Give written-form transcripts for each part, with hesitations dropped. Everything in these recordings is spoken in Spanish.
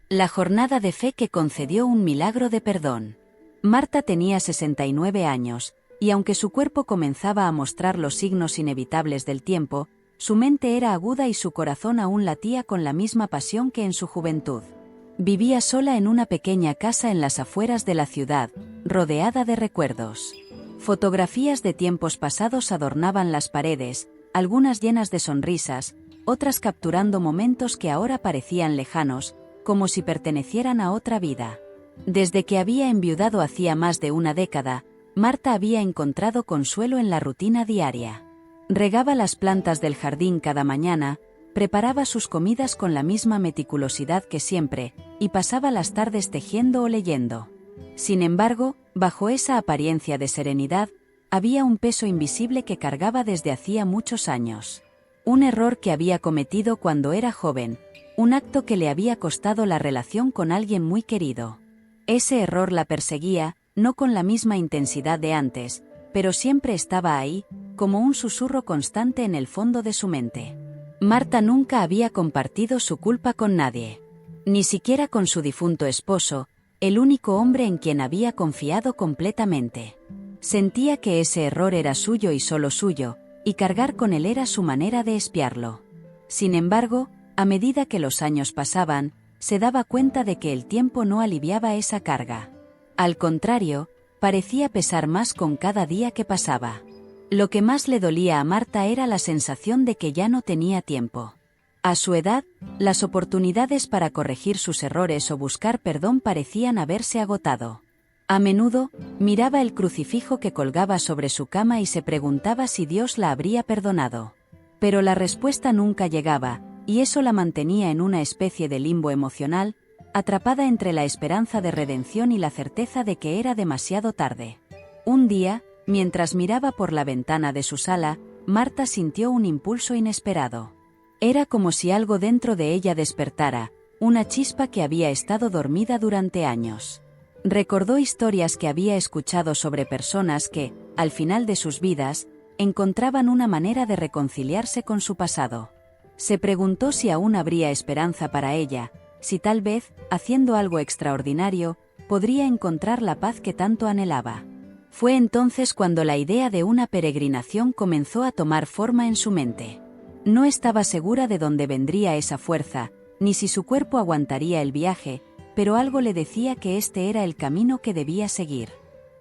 La jornada de fe que concedió un milagro de perdón. Marta tenía 69 años, y aunque su cuerpo comenzaba a mostrar los signos inevitables del tiempo, su mente era aguda y su corazón aún latía con la misma pasión que en su juventud. Vivía sola en una pequeña casa en las afueras de la ciudad, rodeada de recuerdos. Fotografías de tiempos pasados adornaban las paredes, algunas llenas de sonrisas, otras capturando momentos que ahora parecían lejanos, como si pertenecieran a otra vida. Desde que había enviudado hacía más de una década, Marta había encontrado consuelo en la rutina diaria. Regaba las plantas del jardín cada mañana, preparaba sus comidas con la misma meticulosidad que siempre, y pasaba las tardes tejiendo o leyendo. Sin embargo, bajo esa apariencia de serenidad, había un peso invisible que cargaba desde hacía muchos años. Un error que había cometido cuando era joven, un acto que le había costado la relación con alguien muy querido. Ese error la perseguía, no con la misma intensidad de antes, pero siempre estaba ahí, como un susurro constante en el fondo de su mente. Marta nunca había compartido su culpa con nadie. Ni siquiera con su difunto esposo, el único hombre en quien había confiado completamente. Sentía que ese error era suyo y solo suyo, y cargar con él era su manera de expiarlo. Sin embargo, a medida que los años pasaban, se daba cuenta de que el tiempo no aliviaba esa carga. Al contrario, parecía pesar más con cada día que pasaba. Lo que más le dolía a Marta era la sensación de que ya no tenía tiempo. A su edad, las oportunidades para corregir sus errores o buscar perdón parecían haberse agotado. A menudo, miraba el crucifijo que colgaba sobre su cama y se preguntaba si Dios la habría perdonado. Pero la respuesta nunca llegaba, y eso la mantenía en una especie de limbo emocional, atrapada entre la esperanza de redención y la certeza de que era demasiado tarde. Un día, mientras miraba por la ventana de su sala, Marta sintió un impulso inesperado. Era como si algo dentro de ella despertara, una chispa que había estado dormida durante años. Recordó historias que había escuchado sobre personas que, al final de sus vidas, encontraban una manera de reconciliarse con su pasado. Se preguntó si aún habría esperanza para ella, si tal vez, haciendo algo extraordinario, podría encontrar la paz que tanto anhelaba. Fue entonces cuando la idea de una peregrinación comenzó a tomar forma en su mente. No estaba segura de dónde vendría esa fuerza, ni si su cuerpo aguantaría el viaje, pero algo le decía que este era el camino que debía seguir.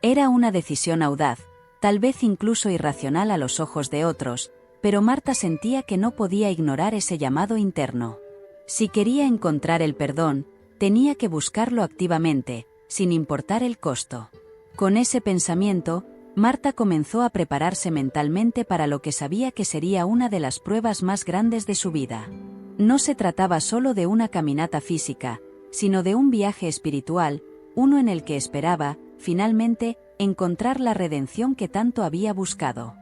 Era una decisión audaz, tal vez incluso irracional a los ojos de otros, pero Marta sentía que no podía ignorar ese llamado interno. Si quería encontrar el perdón, tenía que buscarlo activamente, sin importar el costo. Con ese pensamiento, Marta comenzó a prepararse mentalmente para lo que sabía que sería una de las pruebas más grandes de su vida. No se trataba solo de una caminata física, sino de un viaje espiritual, uno en el que esperaba, finalmente, encontrar la redención que tanto había buscado.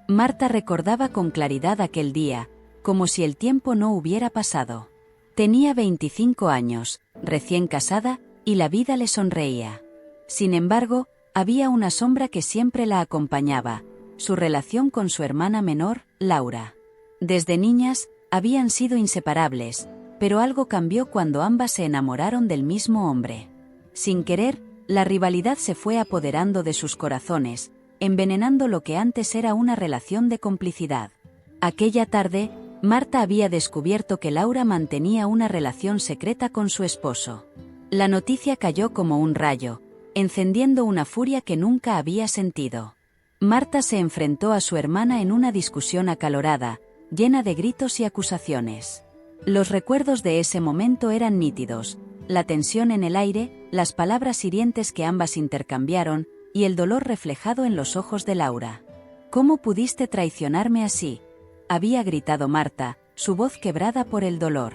Marta recordaba con claridad aquel día, como si el tiempo no hubiera pasado. Tenía 25 años, recién casada, y la vida le sonreía. Sin embargo, había una sombra que siempre la acompañaba, su relación con su hermana menor, Laura. Desde niñas, habían sido inseparables, pero algo cambió cuando ambas se enamoraron del mismo hombre. Sin querer, la rivalidad se fue apoderando de sus corazones, envenenando lo que antes era una relación de complicidad. Aquella tarde, Marta había descubierto que Laura mantenía una relación secreta con su esposo. La noticia cayó como un rayo, encendiendo una furia que nunca había sentido. Marta se enfrentó a su hermana en una discusión acalorada, llena de gritos y acusaciones. Los recuerdos de ese momento eran nítidos, la tensión en el aire, las palabras hirientes que ambas intercambiaron, y el dolor reflejado en los ojos de Laura. «¿Cómo pudiste traicionarme así?», había gritado Marta, su voz quebrada por el dolor.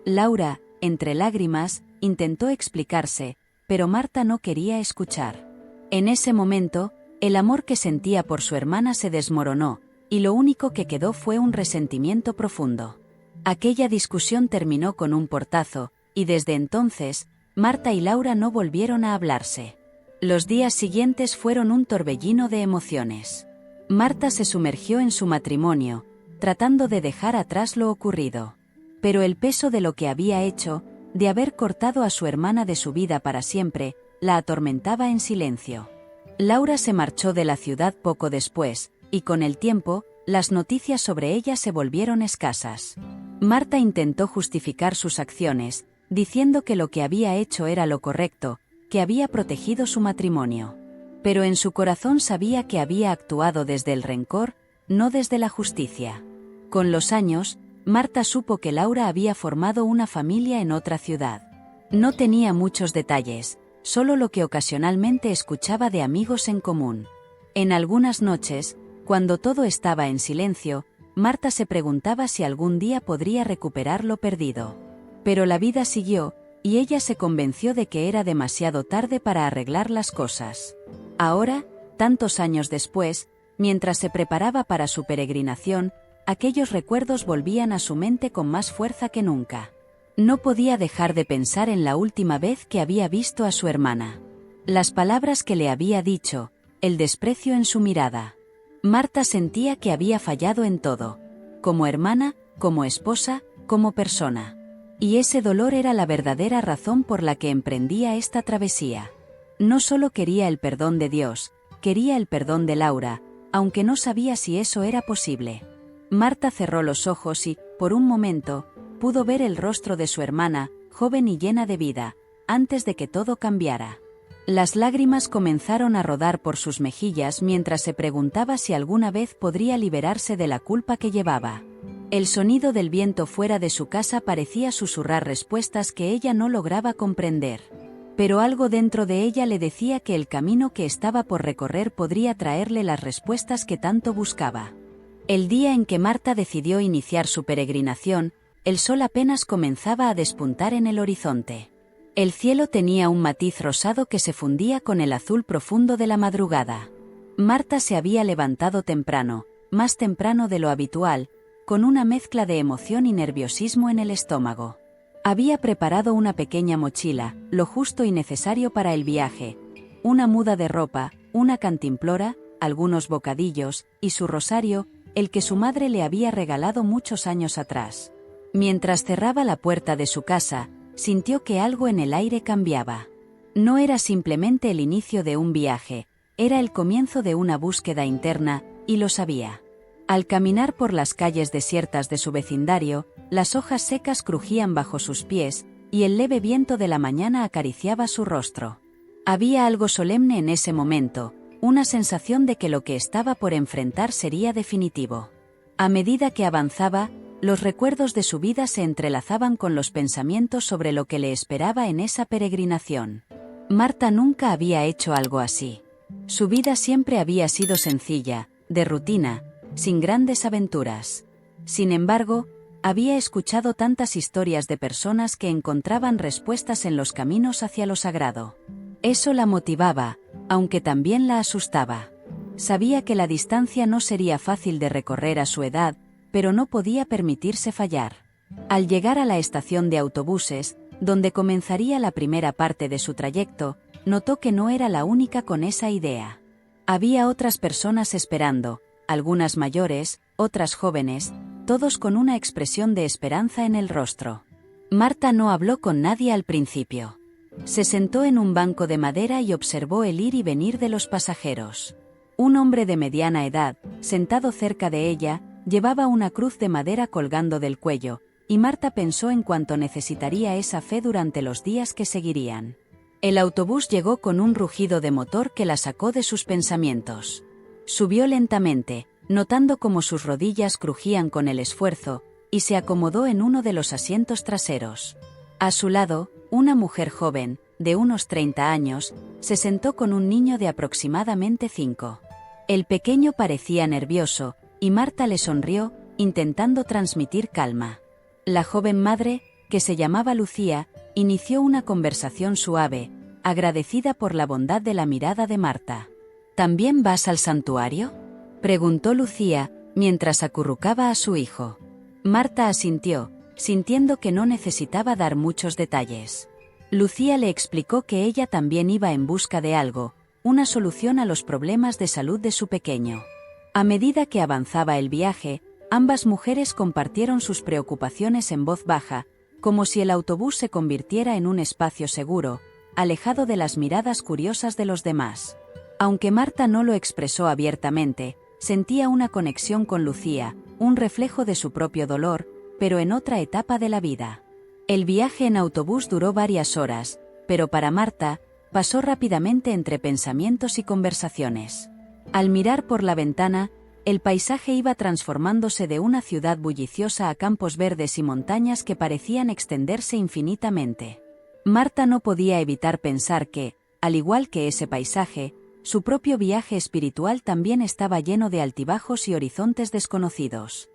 Laura, entre lágrimas, intentó explicarse, pero Marta no quería escuchar. En ese momento, el amor que sentía por su hermana se desmoronó, y lo único que quedó fue un resentimiento profundo. Aquella discusión terminó con un portazo, y desde entonces, Marta y Laura no volvieron a hablarse. Los días siguientes fueron un torbellino de emociones. Marta se sumergió en su matrimonio, tratando de dejar atrás lo ocurrido. Pero el peso de lo que había hecho, de haber cortado a su hermana de su vida para siempre, la atormentaba en silencio. Laura se marchó de la ciudad poco después, y con el tiempo, las noticias sobre ella se volvieron escasas. Marta intentó justificar sus acciones, diciendo que lo que había hecho era lo correcto, que había protegido su matrimonio. Pero en su corazón sabía que había actuado desde el rencor, no desde la justicia. Con los años, Marta supo que Laura había formado una familia en otra ciudad. No tenía muchos detalles, solo lo que ocasionalmente escuchaba de amigos en común. En algunas noches, cuando todo estaba en silencio, Marta se preguntaba si algún día podría recuperar lo perdido. Pero la vida siguió, y ella se convenció de que era demasiado tarde para arreglar las cosas. Ahora, tantos años después, mientras se preparaba para su peregrinación, aquellos recuerdos volvían a su mente con más fuerza que nunca. No podía dejar de pensar en la última vez que había visto a su hermana. Las palabras que le había dicho, el desprecio en su mirada. Marta sentía que había fallado en todo, como hermana, como esposa, como persona. Y ese dolor era la verdadera razón por la que emprendía esta travesía. No solo quería el perdón de Dios, quería el perdón de Laura, aunque no sabía si eso era posible. Marta cerró los ojos y, por un momento, pudo ver el rostro de su hermana, joven y llena de vida, antes de que todo cambiara. Las lágrimas comenzaron a rodar por sus mejillas mientras se preguntaba si alguna vez podría liberarse de la culpa que llevaba. El sonido del viento fuera de su casa parecía susurrar respuestas que ella no lograba comprender. Pero algo dentro de ella le decía que el camino que estaba por recorrer podría traerle las respuestas que tanto buscaba. El día en que Marta decidió iniciar su peregrinación, el sol apenas comenzaba a despuntar en el horizonte. El cielo tenía un matiz rosado que se fundía con el azul profundo de la madrugada. Marta se había levantado temprano, más temprano de lo habitual, con una mezcla de emoción y nerviosismo en el estómago. Había preparado una pequeña mochila, lo justo y necesario para el viaje, una muda de ropa, una cantimplora, algunos bocadillos, y su rosario, el que su madre le había regalado muchos años atrás. Mientras cerraba la puerta de su casa, sintió que algo en el aire cambiaba. No era simplemente el inicio de un viaje, era el comienzo de una búsqueda interna, y lo sabía. Al caminar por las calles desiertas de su vecindario, las hojas secas crujían bajo sus pies, y el leve viento de la mañana acariciaba su rostro. Había algo solemne en ese momento, una sensación de que lo que estaba por enfrentar sería definitivo. A medida que avanzaba, los recuerdos de su vida se entrelazaban con los pensamientos sobre lo que le esperaba en esa peregrinación. Marta nunca había hecho algo así. Su vida siempre había sido sencilla, de rutina, sin grandes aventuras. Sin embargo, había escuchado tantas historias de personas que encontraban respuestas en los caminos hacia lo sagrado. Eso la motivaba, aunque también la asustaba. Sabía que la distancia no sería fácil de recorrer a su edad, pero no podía permitirse fallar. Al llegar a la estación de autobuses, donde comenzaría la primera parte de su trayecto, notó que no era la única con esa idea. Había otras personas esperando, algunas mayores, otras jóvenes, todos con una expresión de esperanza en el rostro. Marta no habló con nadie al principio. Se sentó en un banco de madera y observó el ir y venir de los pasajeros. Un hombre de mediana edad, sentado cerca de ella, llevaba una cruz de madera colgando del cuello, y Marta pensó en cuánto necesitaría esa fe durante los días que seguirían. El autobús llegó con un rugido de motor que la sacó de sus pensamientos. Subió lentamente, notando cómo sus rodillas crujían con el esfuerzo, y se acomodó en uno de los asientos traseros. A su lado, una mujer joven, de unos 30 años, se sentó con un niño de aproximadamente 5. El pequeño parecía nervioso, y Marta le sonrió, intentando transmitir calma. La joven madre, que se llamaba Lucía, inició una conversación suave, agradecida por la bondad de la mirada de Marta. ¿También vas al santuario?, preguntó Lucía, mientras acurrucaba a su hijo. Marta asintió, sintiendo que no necesitaba dar muchos detalles. Lucía le explicó que ella también iba en busca de algo, una solución a los problemas de salud de su pequeño. A medida que avanzaba el viaje, ambas mujeres compartieron sus preocupaciones en voz baja, como si el autobús se convirtiera en un espacio seguro, alejado de las miradas curiosas de los demás. Aunque Marta no lo expresó abiertamente, sentía una conexión con Lucía, un reflejo de su propio dolor, pero en otra etapa de la vida. El viaje en autobús duró varias horas, pero para Marta, pasó rápidamente entre pensamientos y conversaciones. Al mirar por la ventana, el paisaje iba transformándose de una ciudad bulliciosa a campos verdes y montañas que parecían extenderse infinitamente. Marta no podía evitar pensar que, al igual que ese paisaje, su propio viaje espiritual también estaba lleno de altibajos y horizontes desconocidos.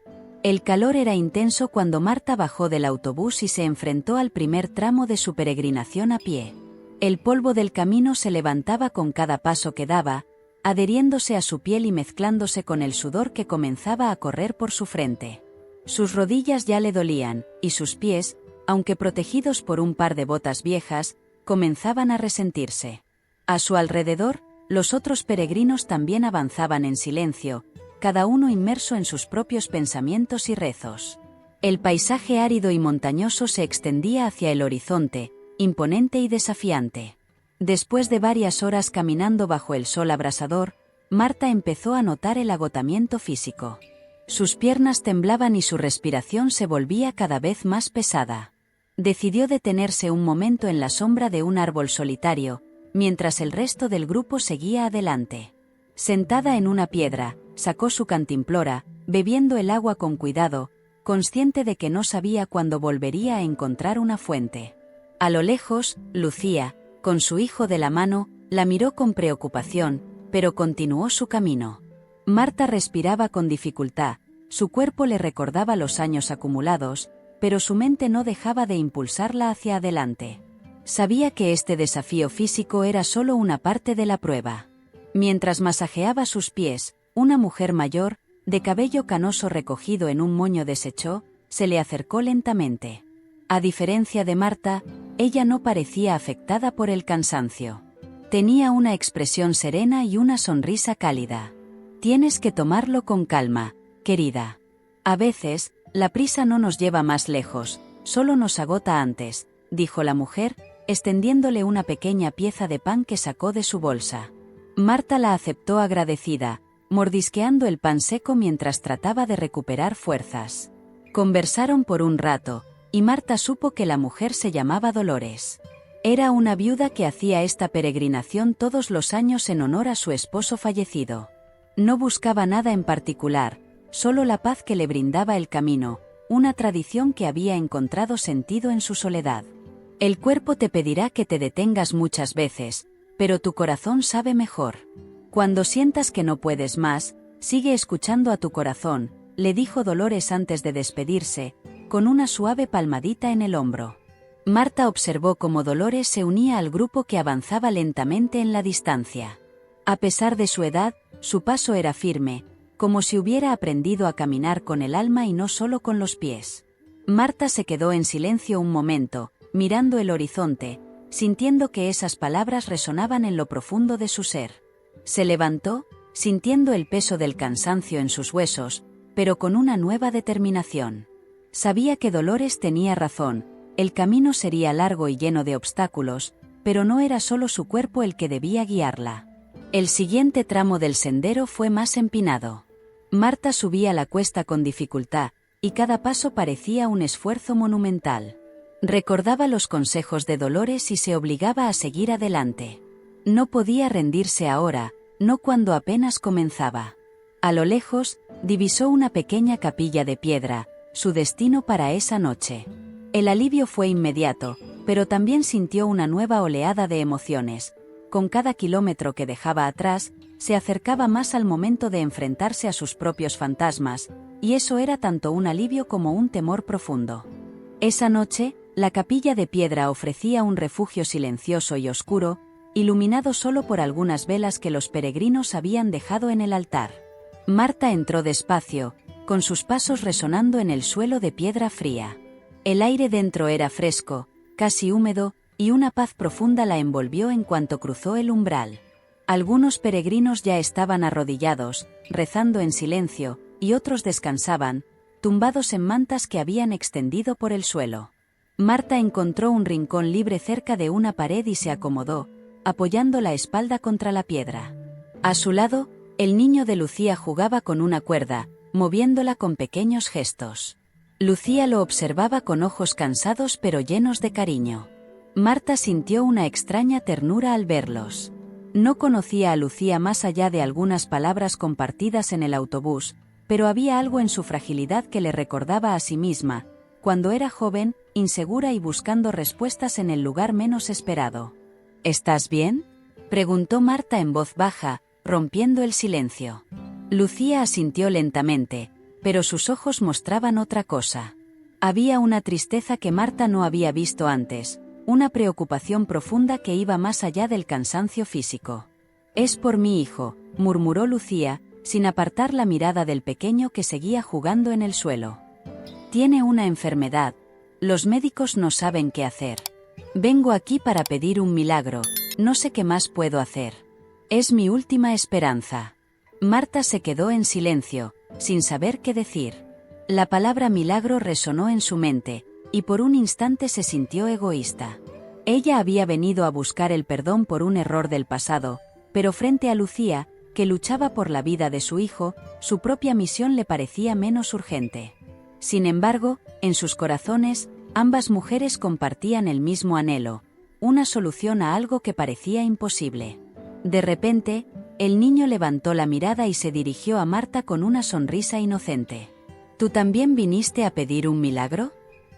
El calor era intenso cuando Marta bajó del autobús y se enfrentó al primer tramo de su peregrinación a pie. El polvo del camino se levantaba con cada paso que daba, adheriéndose a su piel y mezclándose con el sudor que comenzaba a correr por su frente. Sus rodillas ya le dolían, y sus pies, aunque protegidos por un par de botas viejas, comenzaban a resentirse. A su alrededor, los otros peregrinos también avanzaban en silencio, cada uno inmerso en sus propios pensamientos y rezos. El paisaje árido y montañoso se extendía hacia el horizonte, imponente y desafiante. Después de varias horas caminando bajo el sol abrasador, Marta empezó a notar el agotamiento físico. Sus piernas temblaban y su respiración se volvía cada vez más pesada. Decidió detenerse un momento en la sombra de un árbol solitario, mientras el resto del grupo seguía adelante. Sentada en una piedra, sacó su cantimplora, bebiendo el agua con cuidado, consciente de que no sabía cuándo volvería a encontrar una fuente. A lo lejos, Lucía, con su hijo de la mano, la miró con preocupación, pero continuó su camino. Marta respiraba con dificultad, su cuerpo le recordaba los años acumulados, pero su mente no dejaba de impulsarla hacia adelante. Sabía que este desafío físico era solo una parte de la prueba. Mientras masajeaba sus pies, una mujer mayor, de cabello canoso recogido en un moño deshecho, se le acercó lentamente. A diferencia de Marta, ella no parecía afectada por el cansancio. Tenía una expresión serena y una sonrisa cálida. «Tienes que tomarlo con calma, querida. A veces, la prisa no nos lleva más lejos, solo nos agota antes», dijo la mujer, extendiéndole una pequeña pieza de pan que sacó de su bolsa. Marta la aceptó agradecida, mordisqueando el pan seco mientras trataba de recuperar fuerzas. Conversaron por un rato, y Marta supo que la mujer se llamaba Dolores. Era una viuda que hacía esta peregrinación todos los años en honor a su esposo fallecido. No buscaba nada en particular, solo la paz que le brindaba el camino, una tradición que había encontrado sentido en su soledad. El cuerpo te pedirá que te detengas muchas veces, pero tu corazón sabe mejor. Cuando sientas que no puedes más, sigue escuchando a tu corazón, le dijo Dolores antes de despedirse, con una suave palmadita en el hombro. Marta observó cómo Dolores se unía al grupo que avanzaba lentamente en la distancia. A pesar de su edad, su paso era firme, como si hubiera aprendido a caminar con el alma y no solo con los pies. Marta se quedó en silencio un momento, mirando el horizonte, sintiendo que esas palabras resonaban en lo profundo de su ser. Se levantó, sintiendo el peso del cansancio en sus huesos, pero con una nueva determinación. Sabía que Dolores tenía razón, el camino sería largo y lleno de obstáculos, pero no era solo su cuerpo el que debía guiarla. El siguiente tramo del sendero fue más empinado. Marta subía la cuesta con dificultad, y cada paso parecía un esfuerzo monumental. Recordaba los consejos de Dolores y se obligaba a seguir adelante. No podía rendirse ahora, no cuando apenas comenzaba. A lo lejos, divisó una pequeña capilla de piedra, su destino para esa noche. El alivio fue inmediato, pero también sintió una nueva oleada de emociones. Con cada kilómetro que dejaba atrás, se acercaba más al momento de enfrentarse a sus propios fantasmas, y eso era tanto un alivio como un temor profundo. Esa noche, la capilla de piedra ofrecía un refugio silencioso y oscuro, iluminado solo por algunas velas que los peregrinos habían dejado en el altar. Marta entró despacio, con sus pasos resonando en el suelo de piedra fría. El aire dentro era fresco, casi húmedo, y una paz profunda la envolvió en cuanto cruzó el umbral. Algunos peregrinos ya estaban arrodillados, rezando en silencio, y otros descansaban, tumbados en mantas que habían extendido por el suelo. Marta encontró un rincón libre cerca de una pared y se acomodó, apoyando la espalda contra la piedra. A su lado, el niño de Lucía jugaba con una cuerda, moviéndola con pequeños gestos. Lucía lo observaba con ojos cansados pero llenos de cariño. Marta sintió una extraña ternura al verlos. No conocía a Lucía más allá de algunas palabras compartidas en el autobús, pero había algo en su fragilidad que le recordaba a sí misma, cuando era joven, insegura y buscando respuestas en el lugar menos esperado. ¿Estás bien?, preguntó Marta en voz baja, rompiendo el silencio. Lucía asintió lentamente, pero sus ojos mostraban otra cosa. Había una tristeza que Marta no había visto antes, una preocupación profunda que iba más allá del cansancio físico. «Es por mi hijo», murmuró Lucía, sin apartar la mirada del pequeño que seguía jugando en el suelo. «Tiene una enfermedad. Los médicos no saben qué hacer. Vengo aquí para pedir un milagro, no sé qué más puedo hacer. Es mi última esperanza». Marta se quedó en silencio, sin saber qué decir. La palabra milagro resonó en su mente, y por un instante se sintió egoísta. Ella había venido a buscar el perdón por un error del pasado, pero frente a Lucía, que luchaba por la vida de su hijo, su propia misión le parecía menos urgente. Sin embargo, en sus corazones, ambas mujeres compartían el mismo anhelo, una solución a algo que parecía imposible. De repente, el niño levantó la mirada y se dirigió a Marta con una sonrisa inocente. «¿Tú también viniste a pedir un milagro?»,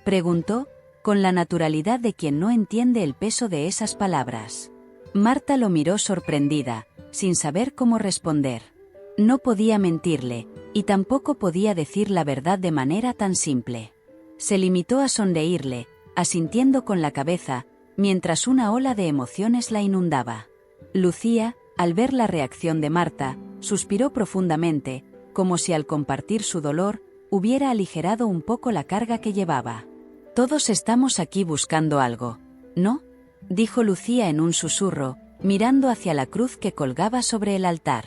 preguntó, con la naturalidad de quien no entiende el peso de esas palabras. Marta lo miró sorprendida, sin saber cómo responder. No podía mentirle, y tampoco podía decir la verdad de manera tan simple. Se limitó a sonreírle, asintiendo con la cabeza, mientras una ola de emociones la inundaba. Lucía, al ver la reacción de Marta, suspiró profundamente, como si al compartir su dolor, hubiera aligerado un poco la carga que llevaba. «Todos estamos aquí buscando algo, ¿no?», dijo Lucía en un susurro, mirando hacia la cruz que colgaba sobre el altar.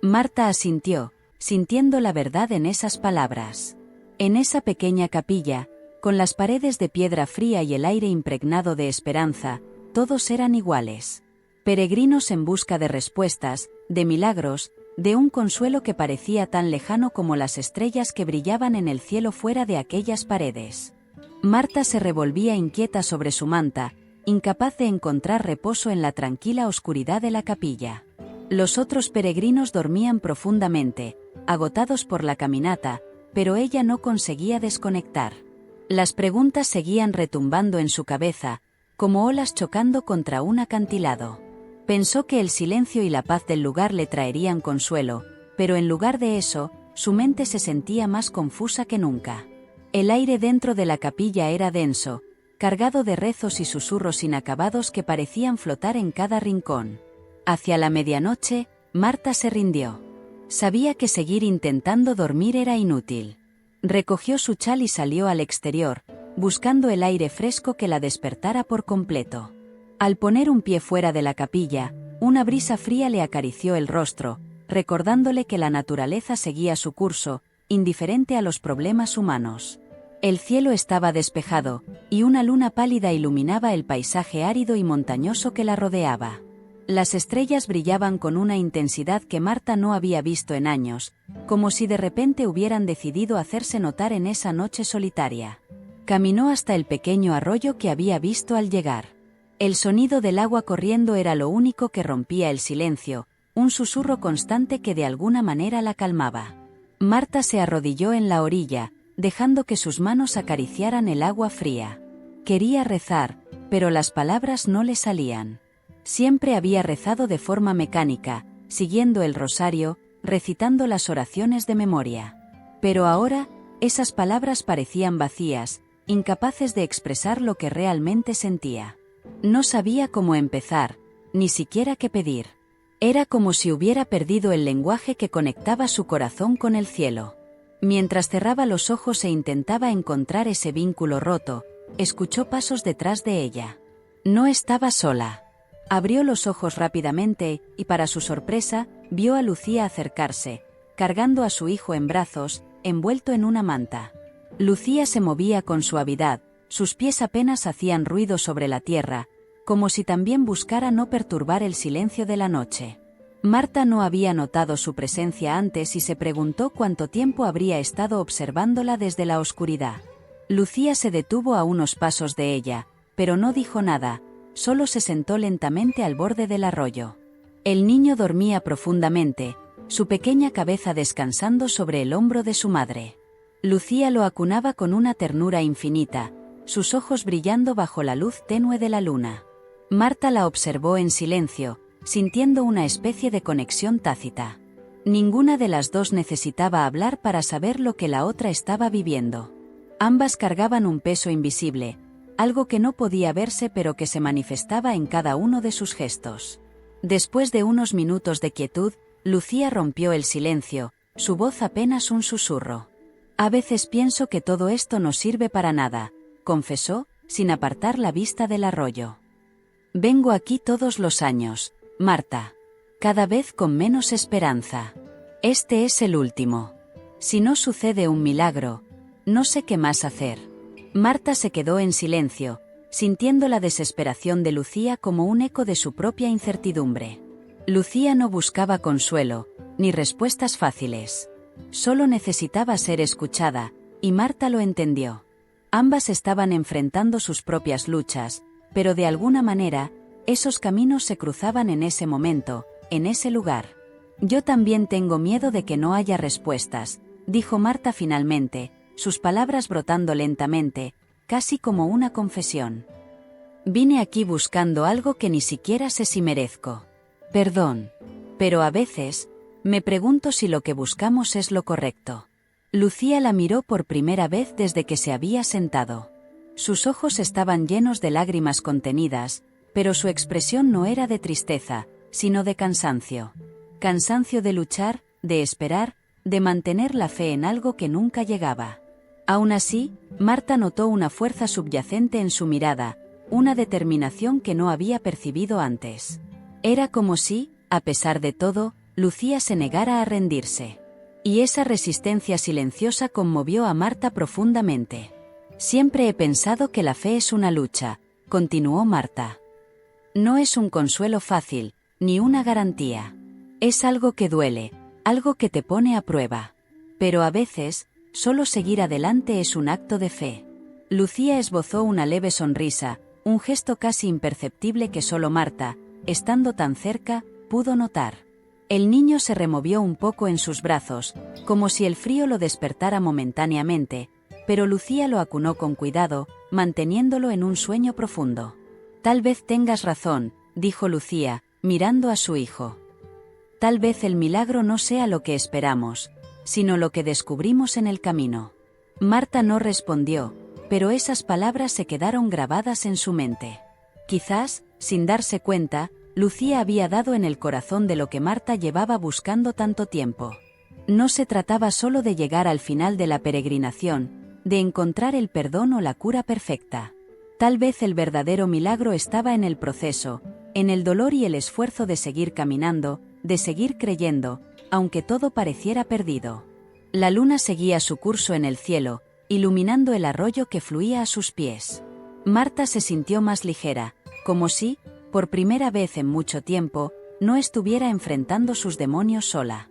Marta asintió, sintiendo la verdad en esas palabras. En esa pequeña capilla, con las paredes de piedra fría y el aire impregnado de esperanza, todos eran iguales. Peregrinos en busca de respuestas, de milagros, de un consuelo que parecía tan lejano como las estrellas que brillaban en el cielo fuera de aquellas paredes. Marta se revolvía inquieta sobre su manta, incapaz de encontrar reposo en la tranquila oscuridad de la capilla. Los otros peregrinos dormían profundamente, agotados por la caminata, pero ella no conseguía desconectar. Las preguntas seguían retumbando en su cabeza, como olas chocando contra un acantilado. Pensó que el silencio y la paz del lugar le traerían consuelo, pero en lugar de eso, su mente se sentía más confusa que nunca. El aire dentro de la capilla era denso, cargado de rezos y susurros inacabados que parecían flotar en cada rincón. Hacia la medianoche, Marta se rindió. Sabía que seguir intentando dormir era inútil. Recogió su chal y salió al exterior, buscando el aire fresco que la despertara por completo. Al poner un pie fuera de la capilla, una brisa fría le acarició el rostro, recordándole que la naturaleza seguía su curso, indiferente a los problemas humanos. El cielo estaba despejado, y una luna pálida iluminaba el paisaje árido y montañoso que la rodeaba. Las estrellas brillaban con una intensidad que Marta no había visto en años, como si de repente hubieran decidido hacerse notar en esa noche solitaria. Caminó hasta el pequeño arroyo que había visto al llegar. El sonido del agua corriendo era lo único que rompía el silencio, un susurro constante que de alguna manera la calmaba. Marta se arrodilló en la orilla, dejando que sus manos acariciaran el agua fría. Quería rezar, pero las palabras no le salían. Siempre había rezado de forma mecánica, siguiendo el rosario, recitando las oraciones de memoria. Pero ahora, esas palabras parecían vacías, incapaces de expresar lo que realmente sentía. No sabía cómo empezar, ni siquiera qué pedir. Era como si hubiera perdido el lenguaje que conectaba su corazón con el cielo. Mientras cerraba los ojos e intentaba encontrar ese vínculo roto, escuchó pasos detrás de ella. No estaba sola. Abrió los ojos rápidamente, y para su sorpresa, vio a Lucía acercarse, cargando a su hijo en brazos, envuelto en una manta. Lucía se movía con suavidad, Sus pies apenas hacían ruido sobre la tierra, como si también buscara no perturbar el silencio de la noche. Marta no había notado su presencia antes y se preguntó cuánto tiempo habría estado observándola desde la oscuridad. Lucía se detuvo a unos pasos de ella, pero no dijo nada, solo se sentó lentamente al borde del arroyo. El niño dormía profundamente, su pequeña cabeza descansando sobre el hombro de su madre. Lucía lo acunaba con una ternura infinita, sus ojos brillando bajo la luz tenue de la luna. Marta la observó en silencio, sintiendo una especie de conexión tácita. Ninguna de las dos necesitaba hablar para saber lo que la otra estaba viviendo. Ambas cargaban un peso invisible, algo que no podía verse pero que se manifestaba en cada uno de sus gestos. Después de unos minutos de quietud, Lucía rompió el silencio, su voz apenas un susurro. «A veces pienso que todo esto no sirve para nada», confesó, sin apartar la vista del arroyo. «Vengo aquí todos los años, Marta. Cada vez con menos esperanza. Este es el último. Si no sucede un milagro, no sé qué más hacer». Marta se quedó en silencio, sintiendo la desesperación de Lucía como un eco de su propia incertidumbre. Lucía no buscaba consuelo, ni respuestas fáciles. Solo necesitaba ser escuchada, y Marta lo entendió. Ambas estaban enfrentando sus propias luchas, pero de alguna manera, esos caminos se cruzaban en ese momento, en ese lugar. «Yo también tengo miedo de que no haya respuestas», dijo Marta finalmente, sus palabras brotando lentamente, casi como una confesión. «Vine aquí buscando algo que ni siquiera sé si merezco. Perdón. Pero a veces, me pregunto si lo que buscamos es lo correcto». Lucía la miró por primera vez desde que se había sentado. Sus ojos estaban llenos de lágrimas contenidas, pero su expresión no era de tristeza, sino de cansancio. Cansancio de luchar, de esperar, de mantener la fe en algo que nunca llegaba. Aún así, Marta notó una fuerza subyacente en su mirada, una determinación que no había percibido antes. Era como si, a pesar de todo, Lucía se negara a rendirse. Y esa resistencia silenciosa conmovió a Marta profundamente. «Siempre he pensado que la fe es una lucha», continuó Marta. «No es un consuelo fácil, ni una garantía. Es algo que duele, algo que te pone a prueba. Pero a veces, solo seguir adelante es un acto de fe». Lucía esbozó una leve sonrisa, un gesto casi imperceptible que solo Marta, estando tan cerca, pudo notar. El niño se removió un poco en sus brazos, como si el frío lo despertara momentáneamente, pero Lucía lo acunó con cuidado, manteniéndolo en un sueño profundo. «Tal vez tengas razón», dijo Lucía, mirando a su hijo. «Tal vez el milagro no sea lo que esperamos, sino lo que descubrimos en el camino». Marta no respondió, pero esas palabras se quedaron grabadas en su mente. Quizás, sin darse cuenta, Lucía había dado en el corazón de lo que Marta llevaba buscando tanto tiempo. No se trataba solo de llegar al final de la peregrinación, de encontrar el perdón o la cura perfecta. Tal vez el verdadero milagro estaba en el proceso, en el dolor y el esfuerzo de seguir caminando, de seguir creyendo, aunque todo pareciera perdido. La luna seguía su curso en el cielo, iluminando el arroyo que fluía a sus pies. Marta se sintió más ligera, como si, por primera vez en mucho tiempo, no estuviera enfrentando sus demonios sola.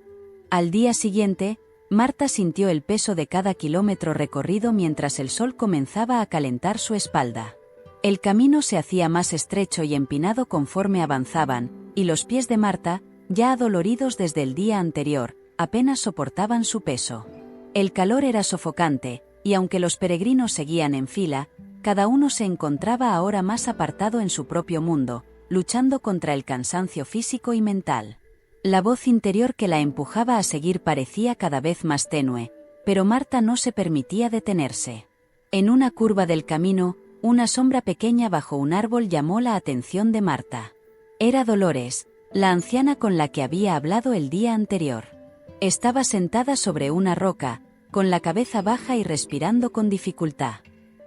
Al día siguiente, Marta sintió el peso de cada kilómetro recorrido mientras el sol comenzaba a calentar su espalda. El camino se hacía más estrecho y empinado conforme avanzaban, y los pies de Marta, ya adoloridos desde el día anterior, apenas soportaban su peso. El calor era sofocante, y aunque los peregrinos seguían en fila, cada uno se encontraba ahora más apartado en su propio mundo, luchando contra el cansancio físico y mental. La voz interior que la empujaba a seguir parecía cada vez más tenue, pero Marta no se permitía detenerse. En una curva del camino, una sombra pequeña bajo un árbol llamó la atención de Marta. Era Dolores, la anciana con la que había hablado el día anterior. Estaba sentada sobre una roca, con la cabeza baja y respirando con dificultad.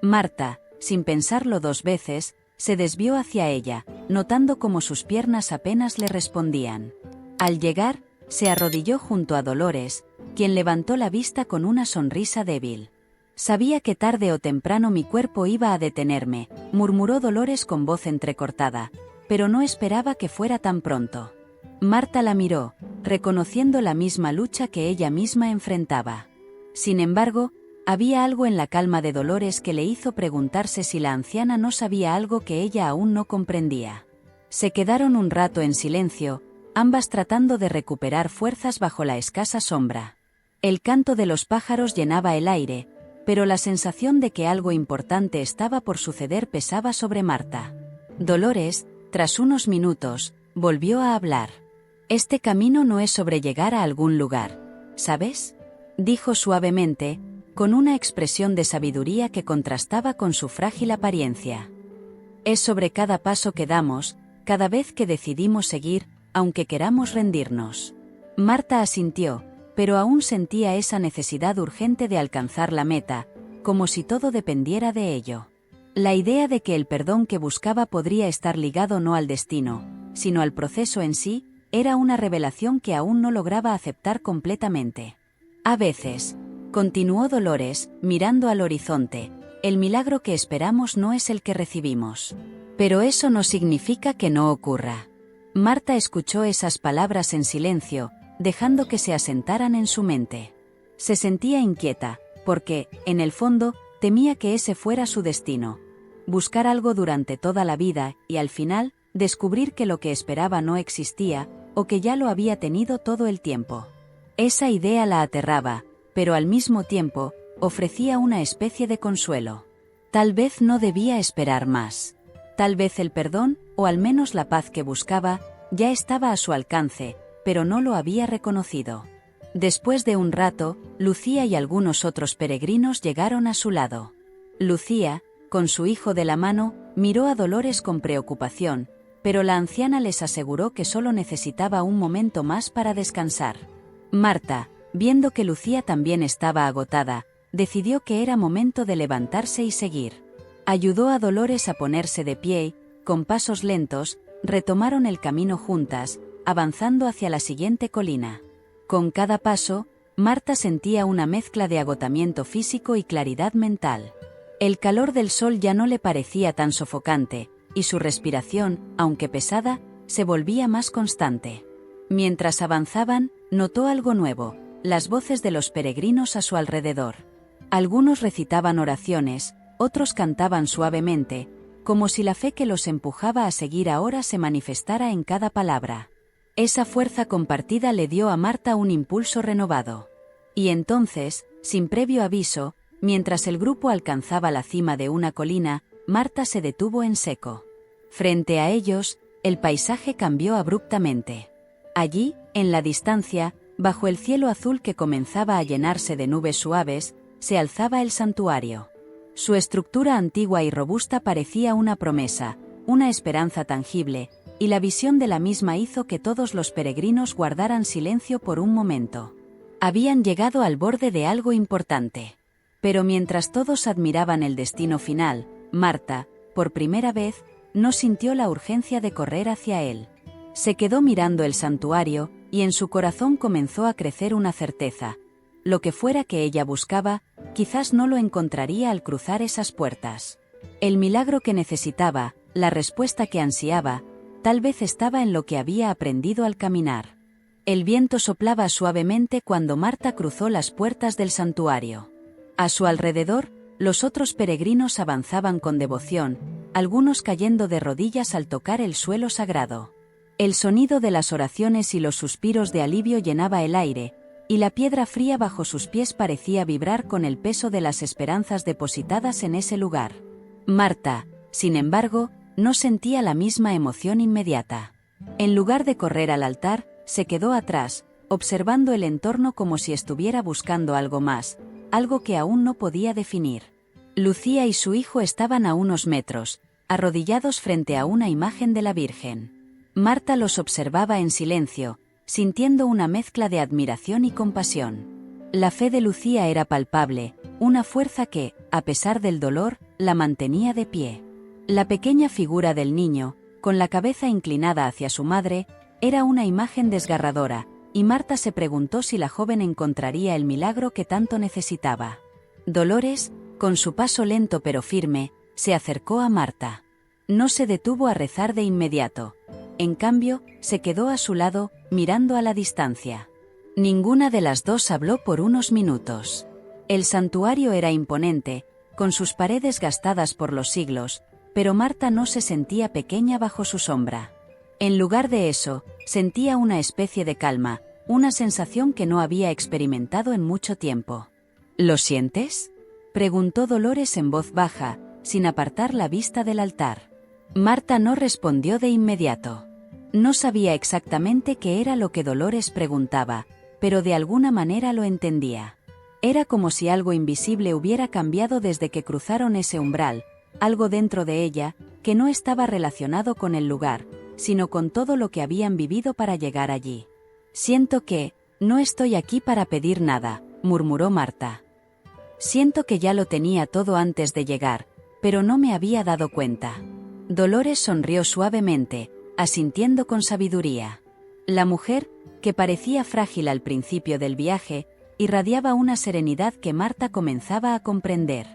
Marta, sin pensarlo dos veces, se desvió hacia ella, notando cómo sus piernas apenas le respondían. Al llegar, se arrodilló junto a Dolores, quien levantó la vista con una sonrisa débil. Sabía que tarde o temprano mi cuerpo iba a detenerme, murmuró Dolores con voz entrecortada, pero no esperaba que fuera tan pronto. Marta la miró, reconociendo la misma lucha que ella misma enfrentaba. Sin embargo, había algo en la calma de Dolores que le hizo preguntarse si la anciana no sabía algo que ella aún no comprendía. Se quedaron un rato en silencio, ambas tratando de recuperar fuerzas bajo la escasa sombra. El canto de los pájaros llenaba el aire, pero la sensación de que algo importante estaba por suceder pesaba sobre Marta. Dolores, tras unos minutos, volvió a hablar. «Este camino no es sobre llegar a algún lugar, ¿sabes?», dijo suavemente, con una expresión de sabiduría que contrastaba con su frágil apariencia. «Es sobre cada paso que damos, cada vez que decidimos seguir, aunque queramos rendirnos». Marta asintió, pero aún sentía esa necesidad urgente de alcanzar la meta, como si todo dependiera de ello. La idea de que el perdón que buscaba podría estar ligado no al destino, sino al proceso en sí, era una revelación que aún no lograba aceptar completamente. «A veces», continuó Dolores, mirando al horizonte, «el milagro que esperamos no es el que recibimos. Pero eso no significa que no ocurra». Marta escuchó esas palabras en silencio, dejando que se asentaran en su mente. Se sentía inquieta, porque, en el fondo, temía que ese fuera su destino. Buscar algo durante toda la vida, y al final, descubrir que lo que esperaba no existía, o que ya lo había tenido todo el tiempo. Esa idea la aterraba, pero al mismo tiempo, ofrecía una especie de consuelo. Tal vez no debía esperar más. Tal vez el perdón, o al menos la paz que buscaba, ya estaba a su alcance, pero no lo había reconocido. Después de un rato, Lucía y algunos otros peregrinos llegaron a su lado. Lucía, con su hijo de la mano, miró a Dolores con preocupación, pero la anciana les aseguró que solo necesitaba un momento más para descansar. Marta, viendo que Lucía también estaba agotada, decidió que era momento de levantarse y seguir. Ayudó a Dolores a ponerse de pie y, con pasos lentos, retomaron el camino juntas, avanzando hacia la siguiente colina. Con cada paso, Marta sentía una mezcla de agotamiento físico y claridad mental. El calor del sol ya no le parecía tan sofocante, y su respiración, aunque pesada, se volvía más constante. Mientras avanzaban, notó algo nuevo, las voces de los peregrinos a su alrededor. Algunos recitaban oraciones, otros cantaban suavemente, como si la fe que los empujaba a seguir ahora se manifestara en cada palabra. Esa fuerza compartida le dio a Marta un impulso renovado. Y entonces, sin previo aviso, mientras el grupo alcanzaba la cima de una colina, Marta se detuvo en seco. Frente a ellos, el paisaje cambió abruptamente. Allí, en la distancia, bajo el cielo azul que comenzaba a llenarse de nubes suaves, se alzaba el santuario. Su estructura antigua y robusta parecía una promesa, una esperanza tangible, y la visión de la misma hizo que todos los peregrinos guardaran silencio por un momento. Habían llegado al borde de algo importante. Pero mientras todos admiraban el destino final, Marta, por primera vez, no sintió la urgencia de correr hacia él. Se quedó mirando el santuario, y en su corazón comenzó a crecer una certeza. Lo que fuera que ella buscaba, quizás no lo encontraría al cruzar esas puertas. El milagro que necesitaba, la respuesta que ansiaba, tal vez estaba en lo que había aprendido al caminar. El viento soplaba suavemente cuando Marta cruzó las puertas del santuario. A su alrededor, los otros peregrinos avanzaban con devoción, algunos cayendo de rodillas al tocar el suelo sagrado. El sonido de las oraciones y los suspiros de alivio llenaba el aire, y la piedra fría bajo sus pies parecía vibrar con el peso de las esperanzas depositadas en ese lugar. Marta, sin embargo, no sentía la misma emoción inmediata. En lugar de correr al altar, se quedó atrás, observando el entorno como si estuviera buscando algo más, algo que aún no podía definir. Lucía y su hijo estaban a unos metros, arrodillados frente a una imagen de la Virgen. Marta los observaba en silencio, sintiendo una mezcla de admiración y compasión. La fe de Lucía era palpable, una fuerza que, a pesar del dolor, la mantenía de pie. La pequeña figura del niño, con la cabeza inclinada hacia su madre, era una imagen desgarradora, y Marta se preguntó si la joven encontraría el milagro que tanto necesitaba. Dolores, con su paso lento pero firme, se acercó a Marta. No se detuvo a rezar de inmediato. En cambio, se quedó a su lado, mirando a la distancia. Ninguna de las dos habló por unos minutos. El santuario era imponente, con sus paredes gastadas por los siglos, pero Marta no se sentía pequeña bajo su sombra. En lugar de eso, sentía una especie de calma, una sensación que no había experimentado en mucho tiempo. ¿Lo sientes?, preguntó Dolores en voz baja, sin apartar la vista del altar. Marta no respondió de inmediato. No sabía exactamente qué era lo que Dolores preguntaba, pero de alguna manera lo entendía. Era como si algo invisible hubiera cambiado desde que cruzaron ese umbral, algo dentro de ella, que no estaba relacionado con el lugar, sino con todo lo que habían vivido para llegar allí. Siento que, no estoy aquí para pedir nada, murmuró Marta. Siento que ya lo tenía todo antes de llegar, pero no me había dado cuenta. Dolores sonrió suavemente, asintiendo con sabiduría. La mujer, que parecía frágil al principio del viaje, irradiaba una serenidad que Marta comenzaba a comprender.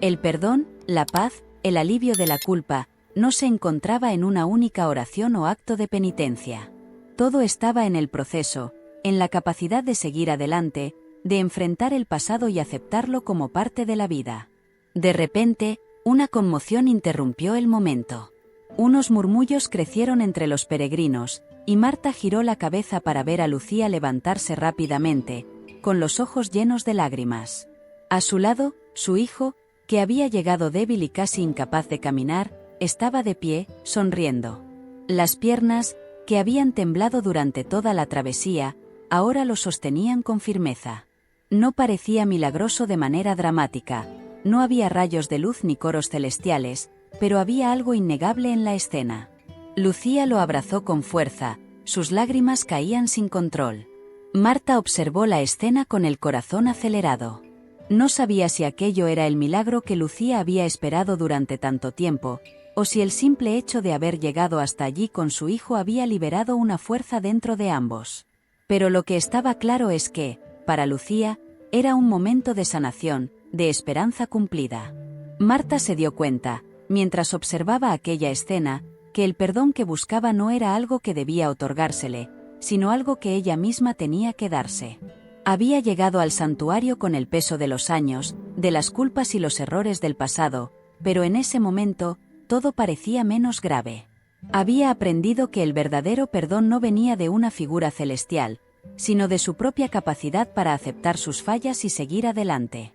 El perdón, la paz, el alivio de la culpa, no se encontraba en una única oración o acto de penitencia. Todo estaba en el proceso, en la capacidad de seguir adelante, de enfrentar el pasado y aceptarlo como parte de la vida. De repente, una conmoción interrumpió el momento. Unos murmullos crecieron entre los peregrinos, y Marta giró la cabeza para ver a Lucía levantarse rápidamente, con los ojos llenos de lágrimas. A su lado, su hijo, que había llegado débil y casi incapaz de caminar, estaba de pie, sonriendo. Las piernas, que habían temblado durante toda la travesía, ahora lo sostenían con firmeza. No parecía milagroso de manera dramática, no había rayos de luz ni coros celestiales, pero había algo innegable en la escena. Lucía lo abrazó con fuerza, sus lágrimas caían sin control. Marta observó la escena con el corazón acelerado. No sabía si aquello era el milagro que Lucía había esperado durante tanto tiempo, o si el simple hecho de haber llegado hasta allí con su hijo había liberado una fuerza dentro de ambos. Pero lo que estaba claro es que, para Lucía, era un momento de sanación, de esperanza cumplida. Marta se dio cuenta, mientras observaba aquella escena, que el perdón que buscaba no era algo que debía otorgársele, sino algo que ella misma tenía que darse. Había llegado al santuario con el peso de los años, de las culpas y los errores del pasado, pero en ese momento, todo parecía menos grave. Había aprendido que el verdadero perdón no venía de una figura celestial, sino de su propia capacidad para aceptar sus fallas y seguir adelante.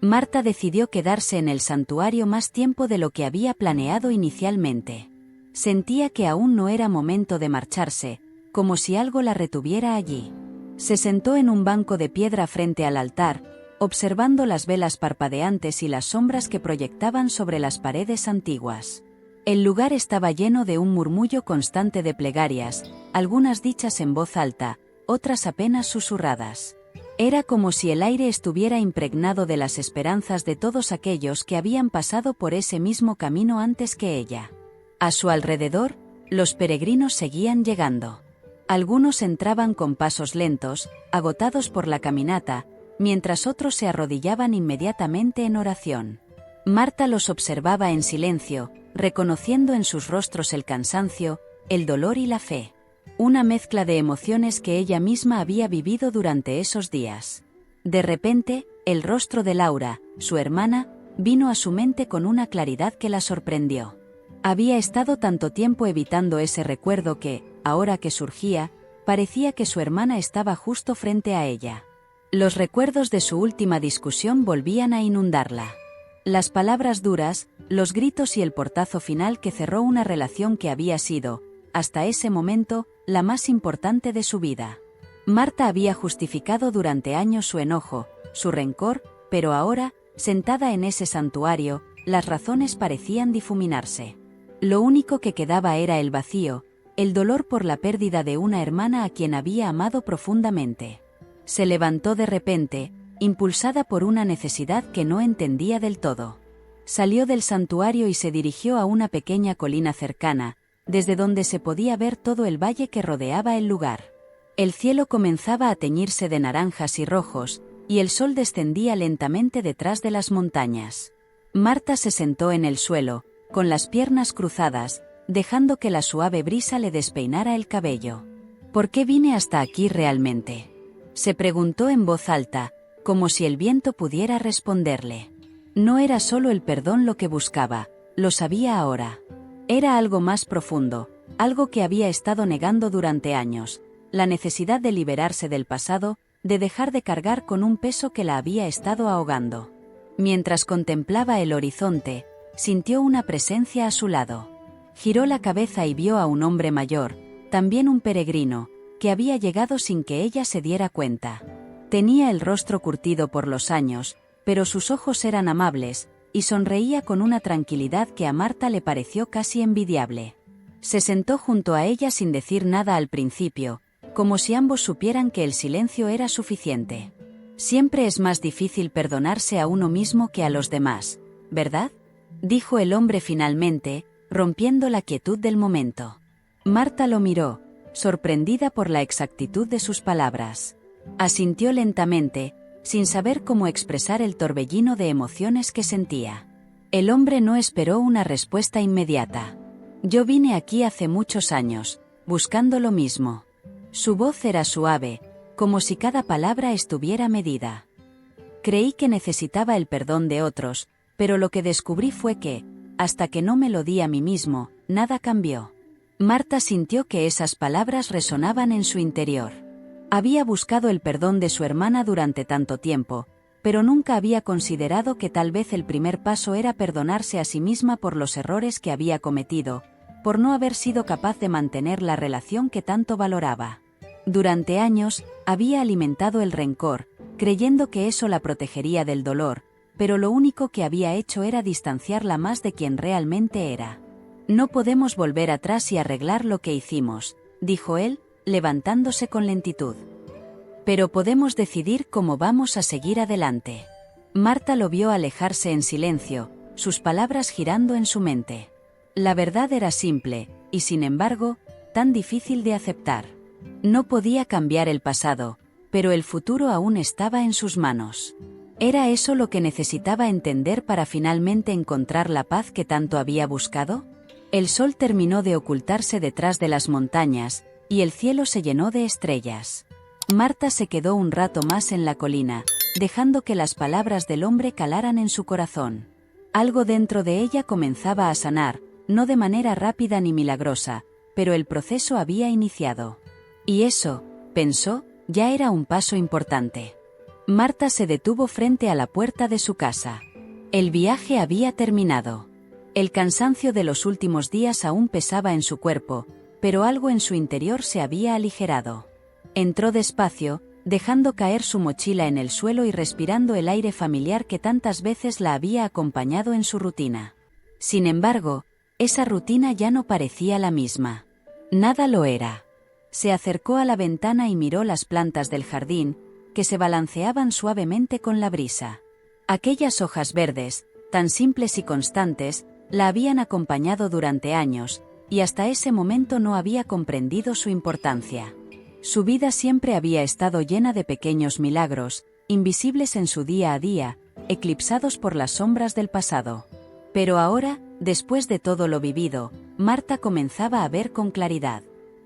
Marta decidió quedarse en el santuario más tiempo de lo que había planeado inicialmente. Sentía que aún no era momento de marcharse, como si algo la retuviera allí. Se sentó en un banco de piedra frente al altar, observando las velas parpadeantes y las sombras que proyectaban sobre las paredes antiguas. El lugar estaba lleno de un murmullo constante de plegarias, algunas dichas en voz alta, otras apenas susurradas. Era como si el aire estuviera impregnado de las esperanzas de todos aquellos que habían pasado por ese mismo camino antes que ella. A su alrededor, los peregrinos seguían llegando. Algunos entraban con pasos lentos, agotados por la caminata, mientras otros se arrodillaban inmediatamente en oración. Marta los observaba en silencio, reconociendo en sus rostros el cansancio, el dolor y la fe. Una mezcla de emociones que ella misma había vivido durante esos días. De repente, el rostro de Laura, su hermana, vino a su mente con una claridad que la sorprendió. Había estado tanto tiempo evitando ese recuerdo que, ahora que surgía, parecía que su hermana estaba justo frente a ella. Los recuerdos de su última discusión volvían a inundarla. Las palabras duras, los gritos y el portazo final que cerró una relación que había sido, hasta ese momento, la más importante de su vida. Marta había justificado durante años su enojo, su rencor, pero ahora, sentada en ese santuario, las razones parecían difuminarse. Lo único que quedaba era el vacío, el dolor por la pérdida de una hermana a quien había amado profundamente. Se levantó de repente, impulsada por una necesidad que no entendía del todo. Salió del santuario y se dirigió a una pequeña colina cercana, desde donde se podía ver todo el valle que rodeaba el lugar. El cielo comenzaba a teñirse de naranjas y rojos, y el sol descendía lentamente detrás de las montañas. Marta se sentó en el suelo, con las piernas cruzadas, dejando que la suave brisa le despeinara el cabello. ¿Por qué vine hasta aquí realmente?, se preguntó en voz alta, como si el viento pudiera responderle. No era solo el perdón lo que buscaba, lo sabía ahora. Era algo más profundo, algo que había estado negando durante años, la necesidad de liberarse del pasado, de dejar de cargar con un peso que la había estado ahogando. Mientras contemplaba el horizonte, sintió una presencia a su lado. Giró la cabeza y vio a un hombre mayor, también un peregrino, que había llegado sin que ella se diera cuenta. Tenía el rostro curtido por los años, pero sus ojos eran amables, y sonreía con una tranquilidad que a Marta le pareció casi envidiable. Se sentó junto a ella sin decir nada al principio, como si ambos supieran que el silencio era suficiente. Siempre es más difícil perdonarse a uno mismo que a los demás, ¿verdad?, dijo el hombre finalmente, rompiendo la quietud del momento. Marta lo miró, sorprendida por la exactitud de sus palabras. Asintió lentamente, sin saber cómo expresar el torbellino de emociones que sentía. El hombre no esperó una respuesta inmediata. Yo vine aquí hace muchos años, buscando lo mismo. Su voz era suave, como si cada palabra estuviera medida. Creí que necesitaba el perdón de otros, pero lo que descubrí fue que, hasta que no me lo di a mí mismo, nada cambió. Marta sintió que esas palabras resonaban en su interior. Había buscado el perdón de su hermana durante tanto tiempo, pero nunca había considerado que tal vez el primer paso era perdonarse a sí misma por los errores que había cometido, por no haber sido capaz de mantener la relación que tanto valoraba. Durante años, había alimentado el rencor, creyendo que eso la protegería del dolor, pero lo único que había hecho era distanciarla más de quien realmente era. No podemos volver atrás y arreglar lo que hicimos, dijo él, levantándose con lentitud. Pero podemos decidir cómo vamos a seguir adelante. Marta lo vio alejarse en silencio, sus palabras girando en su mente. La verdad era simple, y sin embargo, tan difícil de aceptar. No podía cambiar el pasado, pero el futuro aún estaba en sus manos. ¿Era eso lo que necesitaba entender para finalmente encontrar la paz que tanto había buscado? El sol terminó de ocultarse detrás de las montañas, y el cielo se llenó de estrellas. Marta se quedó un rato más en la colina, dejando que las palabras del hombre calaran en su corazón. Algo dentro de ella comenzaba a sanar, no de manera rápida ni milagrosa, pero el proceso había iniciado. Y eso, pensó, ya era un paso importante. Marta se detuvo frente a la puerta de su casa. El viaje había terminado. El cansancio de los últimos días aún pesaba en su cuerpo, pero algo en su interior se había aligerado. Entró despacio, dejando caer su mochila en el suelo y respirando el aire familiar que tantas veces la había acompañado en su rutina. Sin embargo, esa rutina ya no parecía la misma. Nada lo era. Se acercó a la ventana y miró las plantas del jardín, que se balanceaban suavemente con la brisa. Aquellas hojas verdes, tan simples y constantes, la habían acompañado durante años, y hasta ese momento no había comprendido su importancia. Su vida siempre había estado llena de pequeños milagros, invisibles en su día a día, eclipsados por las sombras del pasado. Pero ahora, después de todo lo vivido, Marta comenzaba a ver con claridad.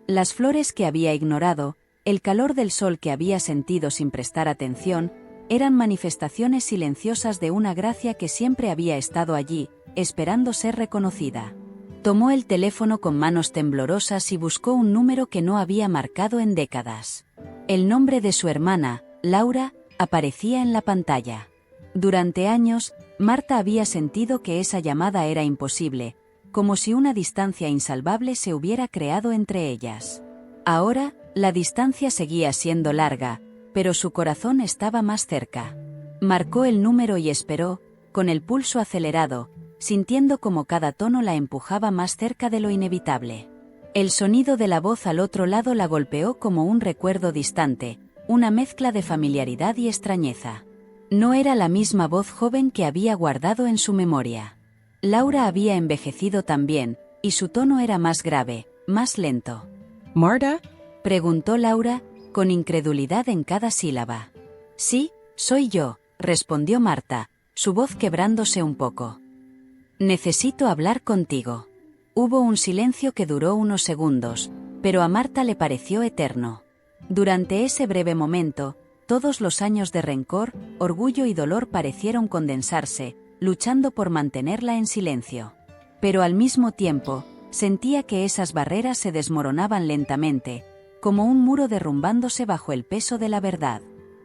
Las flores que había ignorado, el calor del sol que había sentido sin prestar atención, eran manifestaciones silenciosas de una gracia que siempre había estado allí, esperando ser reconocida. Tomó el teléfono con manos temblorosas y buscó un número que no había marcado en décadas. El nombre de su hermana, Laura, aparecía en la pantalla. Durante años, Marta había sentido que esa llamada era imposible, como si una distancia insalvable se hubiera creado entre ellas. Ahora, la distancia seguía siendo larga, pero su corazón estaba más cerca. Marcó el número y esperó, con el pulso acelerado, sintiendo como cada tono la empujaba más cerca de lo inevitable. El sonido de la voz al otro lado la golpeó como un recuerdo distante, una mezcla de familiaridad y extrañeza. No era la misma voz joven que había guardado en su memoria. Laura había envejecido también, y su tono era más grave, más lento. ¿Marta? Preguntó Laura, con incredulidad en cada sílaba. Sí, Soy yo, respondió Marta, su voz quebrándose un poco. Necesito hablar contigo. Hubo un silencio que duró unos segundos, pero a Marta le pareció eterno. Durante ese breve momento, todos los años de rencor, orgullo y dolor parecieron condensarse, luchando por mantenerla en silencio. Pero al mismo tiempo, sentía que esas barreras se desmoronaban lentamente, como un muro derrumbándose bajo el peso de la verdad.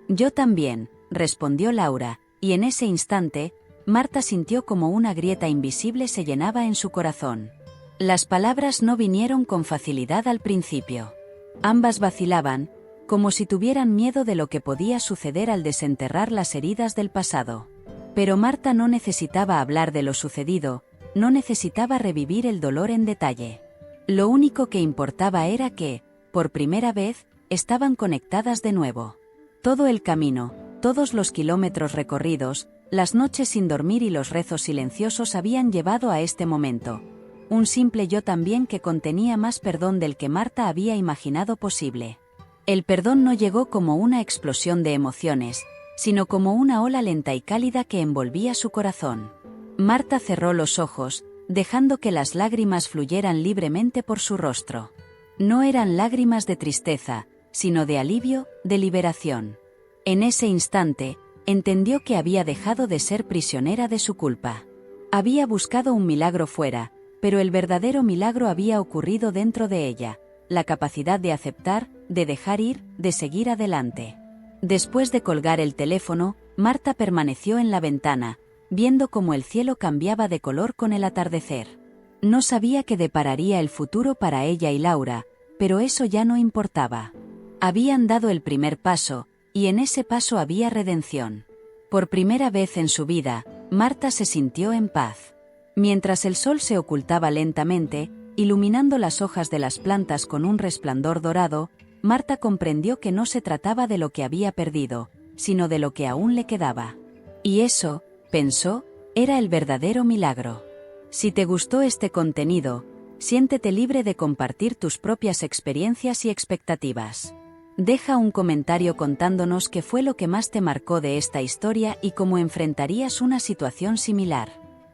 Yo también, respondió Laura, y en ese instante, Marta sintió como una grieta invisible se llenaba en su corazón. Las palabras no vinieron con facilidad al principio. Ambas vacilaban, como si tuvieran miedo de lo que podía suceder al desenterrar las heridas del pasado. Pero Marta no necesitaba hablar de lo sucedido, no necesitaba revivir el dolor en detalle. Lo único que importaba era que, por primera vez, estaban conectadas de nuevo. Todo el camino, todos los kilómetros recorridos, las noches sin dormir y los rezos silenciosos habían llevado a este momento. Un simple yo también que contenía más perdón del que Marta había imaginado posible. El perdón no llegó como una explosión de emociones, sino como una ola lenta y cálida que envolvía su corazón. Marta cerró los ojos, dejando que las lágrimas fluyeran libremente por su rostro. No eran lágrimas de tristeza, sino de alivio, de liberación. En ese instante, entendió que había dejado de ser prisionera de su culpa. Había buscado un milagro fuera, pero el verdadero milagro había ocurrido dentro de ella, la capacidad de aceptar, de dejar ir, de seguir adelante. Después de colgar el teléfono, Marta permaneció en la ventana, viendo cómo el cielo cambiaba de color con el atardecer. No sabía qué depararía el futuro para ella y Laura, pero eso ya no importaba. Habían dado el primer paso, y en ese paso había redención. Por primera vez en su vida, Marta se sintió en paz. Mientras el sol se ocultaba lentamente, iluminando las hojas de las plantas con un resplandor dorado, Marta comprendió que no se trataba de lo que había perdido, sino de lo que aún le quedaba. Y eso, pensó, era el verdadero milagro. Si te gustó este contenido, siéntete libre de compartir tus propias experiencias y expectativas. Deja un comentario contándonos qué fue lo que más te marcó de esta historia y cómo enfrentarías una situación similar.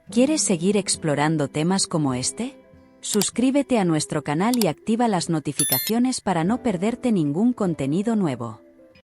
¿Quieres seguir explorando temas como este? Suscríbete a nuestro canal y activa las notificaciones para no perderte ningún contenido nuevo.